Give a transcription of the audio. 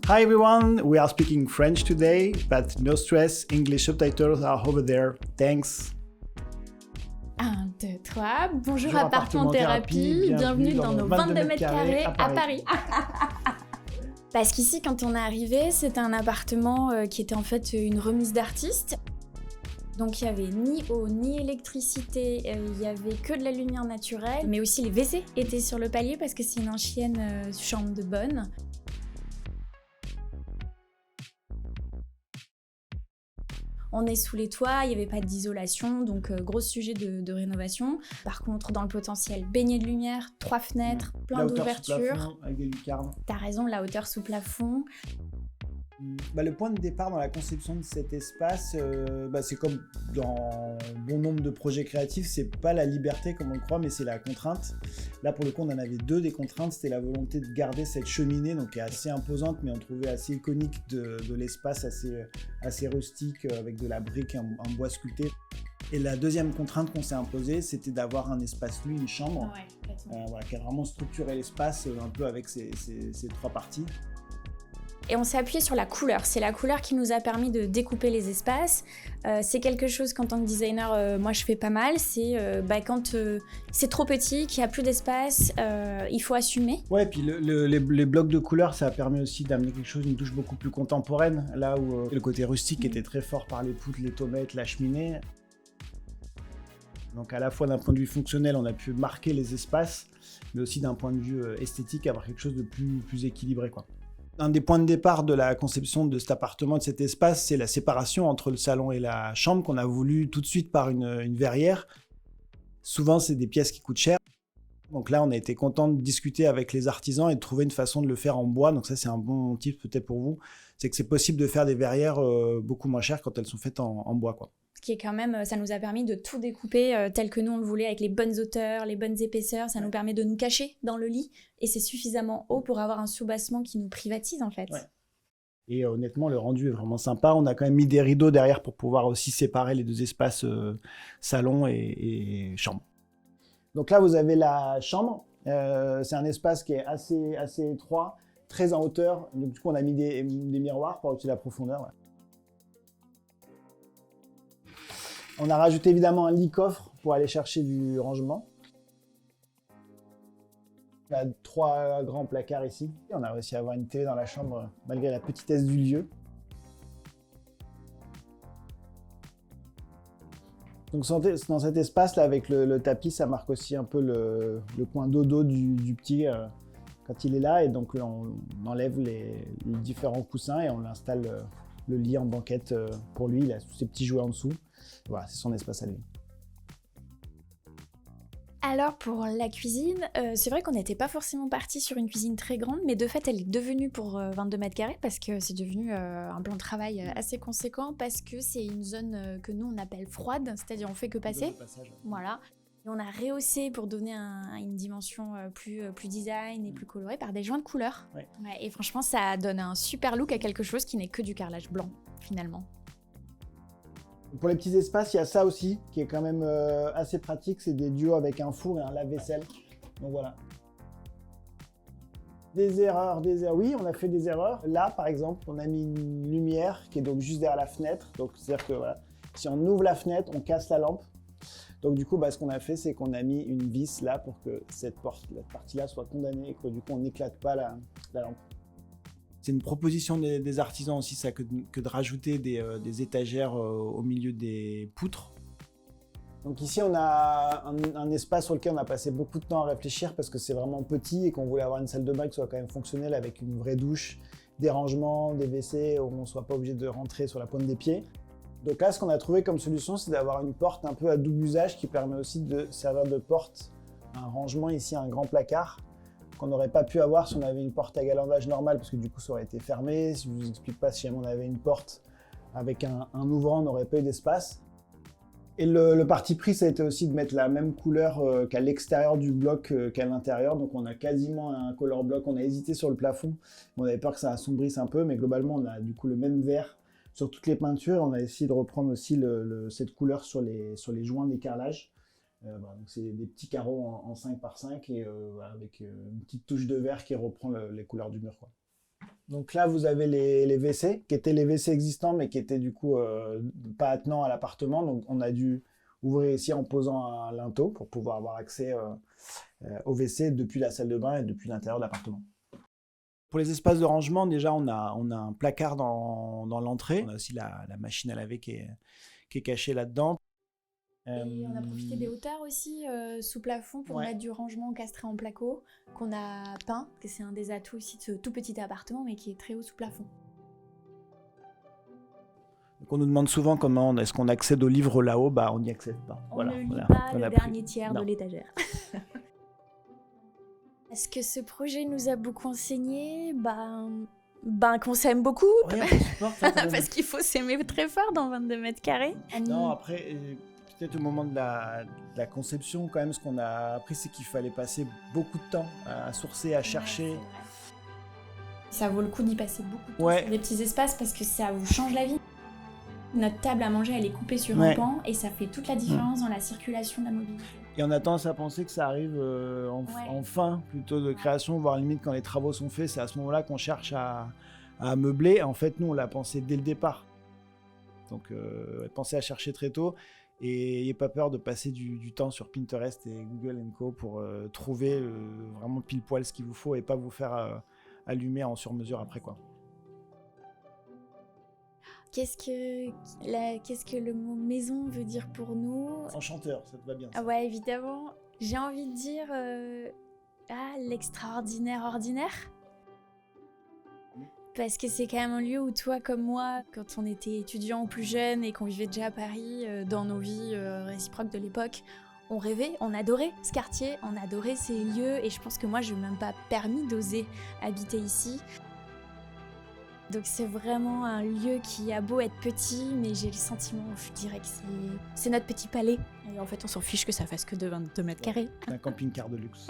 Hi everyone, we are speaking French today, but no stress, English subtitles are over there. Thanks. 1, 2, 3, bonjour Appartement Thérapie, bienvenue dans nos 22 mètres carrés à Paris. Parce qu'ici, quand on est arrivé, c'était un appartement qui était en fait une remise d'artiste. Donc il n'y avait ni eau, ni électricité, il n'y avait que de la lumière naturelle, mais aussi les WC étaient sur le palier parce que c'est une ancienne chambre de bonne. On est sous les toits, il n'y avait pas d'isolation, donc gros sujet de rénovation. Par contre, dans le potentiel, baigné de lumière, 3 fenêtres, plein d'ouvertures. Avec des lucarnes. T'as raison, la hauteur sous plafond. Le point de départ dans la conception de cet espace, c'est comme dans bon nombre de projets créatifs, c'est pas la liberté comme on le croit, mais c'est la contrainte. Là, pour le coup, on en avait deux des contraintes. C'était la volonté de garder cette cheminée, donc qui est assez imposante, mais on trouvait assez iconique de l'espace, assez rustique, avec de la brique, un bois sculpté. Et la deuxième contrainte qu'on s'est imposée, c'était d'avoir un espace nu, une chambre, qui a vraiment structuré l'espace un peu avec ces 3 parties. Et on s'est appuyé sur la couleur. C'est la couleur qui nous a permis de découper les espaces. C'est quelque chose qu'en tant que designer, moi je fais pas mal. C'est quand c'est trop petit, qu'il n'y a plus d'espace, il faut assumer. Ouais, puis les blocs de couleurs, ça a permis aussi d'amener quelque chose, une touche beaucoup plus contemporaine. Là où le côté rustique était très fort par les poutres, les tomates, la cheminée. Donc à la fois d'un point de vue fonctionnel, on a pu marquer les espaces, mais aussi d'un point de vue esthétique, avoir quelque chose de plus équilibré, quoi. Un des points de départ de la conception de cet appartement, de cet espace, c'est la séparation entre le salon et la chambre qu'on a voulu tout de suite par une verrière. Souvent, c'est des pièces qui coûtent cher. Donc là, on a été content de discuter avec les artisans et de trouver une façon de le faire en bois. Donc ça, c'est un bon tip peut-être pour vous. C'est que c'est possible de faire des verrières beaucoup moins chères quand elles sont faites en bois, quoi. Qui est quand même, ça nous a permis de tout découper tel que nous on le voulait, avec les bonnes hauteurs, les bonnes épaisseurs. Ça nous permet de nous cacher dans le lit et c'est suffisamment haut pour avoir un soubassement qui nous privatise en fait. Ouais. Et honnêtement, le rendu est vraiment sympa. On a quand même mis des rideaux derrière pour pouvoir aussi séparer les deux espaces salon et chambre. Donc là, vous avez la chambre. C'est un espace qui est assez étroit, très en hauteur. Donc du coup, on a mis des miroirs pour au-dessus de la profondeur. Ouais. On a rajouté évidemment un lit-coffre pour aller chercher du rangement. Il y a 3 grands placards ici. On a réussi à avoir une télé dans la chambre malgré la petitesse du lieu. Donc dans cet espace là avec le tapis, ça marque aussi un peu le coin dodo du petit quand il est là. Et donc on enlève les différents coussins et on l'installe le lit en banquette pour lui. Il a tous ses petits jouets en dessous. Voilà, c'est son espace à lui. Alors pour la cuisine, c'est vrai qu'on n'était pas forcément parti sur une cuisine très grande, mais de fait elle est devenue pour 22 mètres carrés parce que c'est devenu un plan de travail assez conséquent parce que c'est une zone que nous on appelle froide, c'est-à-dire on fait que passer. Voilà. Et on a rehaussé pour donner une dimension plus design et plus colorée par des joints de couleurs. Ouais, et franchement ça donne un super look à quelque chose qui n'est que du carrelage blanc finalement. Pour les petits espaces, il y a ça aussi, qui est quand même assez pratique, c'est des duos avec un four et un lave-vaisselle. Donc voilà. Des erreurs, oui, on a fait des erreurs. Là, par exemple, on a mis une lumière qui est donc juste derrière la fenêtre. Donc c'est-à-dire que voilà, si on ouvre la fenêtre, on casse la lampe. Donc du coup, ce qu'on a fait, c'est qu'on a mis une vis là pour que cette partie-là soit condamnée et que du coup, on n'éclate pas la lampe. C'est une proposition des artisans aussi, ça, que de rajouter des étagères au milieu des poutres. Donc ici, on a un espace sur lequel on a passé beaucoup de temps à réfléchir parce que c'est vraiment petit et qu'on voulait avoir une salle de bain qui soit quand même fonctionnelle avec une vraie douche, des rangements, des WC où on ne soit pas obligé de rentrer sur la pointe des pieds. Donc là, ce qu'on a trouvé comme solution, c'est d'avoir une porte un peu à double usage qui permet aussi de servir de porte, un rangement ici, un grand placard, qu'on n'aurait pas pu avoir si on avait une porte à galandage normale, parce que du coup ça aurait été fermé. Si je ne vous explique pas, si jamais on avait une porte avec un ouvrant, on n'aurait pas eu d'espace. Et le parti pris, ça a été aussi de mettre la même couleur qu'à l'extérieur du bloc qu'à l'intérieur. Donc on a quasiment un color block. On a hésité sur le plafond, on avait peur que ça assombrisse un peu, mais globalement on a du coup le même vert sur toutes les peintures. On a essayé de reprendre aussi cette couleur sur les joints des carrelages. Voilà, donc c'est des petits carreaux en 5 par 5 et avec une petite touche de vert qui reprend les couleurs du mur, quoi. Donc là, vous avez les WC, qui étaient les WC existants, mais qui étaient du coup pas attenants à l'appartement. Donc on a dû ouvrir ici en posant un linteau pour pouvoir avoir accès au WC depuis la salle de bain et depuis l'intérieur de l'appartement. Pour les espaces de rangement, déjà, on a un placard dans l'entrée. On a aussi la machine à laver qui est cachée là-dedans. Et on a profité des hauteurs aussi sous plafond pour mettre du rangement encastré en placo qu'on a peint, parce que c'est un des atouts aussi de ce tout petit appartement, mais qui est très haut sous plafond. Donc on nous demande souvent comment est-ce qu'on accède aux livres là-haut, on n'y accède pas. On ne lit pas le dernier tiers de l'étagère. Est-ce que ce projet nous a beaucoup enseigné ? Qu'on s'aime beaucoup, parce qu'il faut s'aimer très fort dans 22 mètres carrés. Non, après, peut-être au moment de la conception, quand même, ce qu'on a appris, c'est qu'il fallait passer beaucoup de temps à sourcer, à chercher. Ça vaut le coup d'y passer beaucoup de temps sur des petits espaces parce que ça vous change la vie. Notre table à manger, elle est coupée sur un pan et ça fait toute la différence dans la circulation de la mobilité. Et on a tendance à penser que ça arrive en fin plutôt de création, voire limite quand les travaux sont faits, c'est à ce moment-là qu'on cherche à meubler. En fait, nous, on l'a pensé dès le départ. Donc, pensez à chercher très tôt et n'ayez pas peur de passer du temps sur Pinterest et Google & Co pour trouver vraiment pile poil ce qu'il vous faut et pas vous faire allumer en sur-mesure après, quoi. Qu'est-ce que le mot maison veut dire pour nous ? Enchanteur, ça te va bien. Ah ouais, évidemment. J'ai envie de dire l'extraordinaire ordinaire. Parce que c'est quand même un lieu où toi comme moi, quand on était étudiants ou plus jeunes et qu'on vivait déjà à Paris, dans nos vies réciproques de l'époque, on rêvait, on adorait ce quartier, on adorait ces lieux et je pense que moi je n'ai même pas permis d'oser habiter ici. Donc c'est vraiment un lieu qui a beau être petit, mais j'ai le sentiment, je dirais que c'est notre petit palais. Et en fait, on s'en fiche que ça fasse que de 22 mètres carrés. Un camping-car de luxe.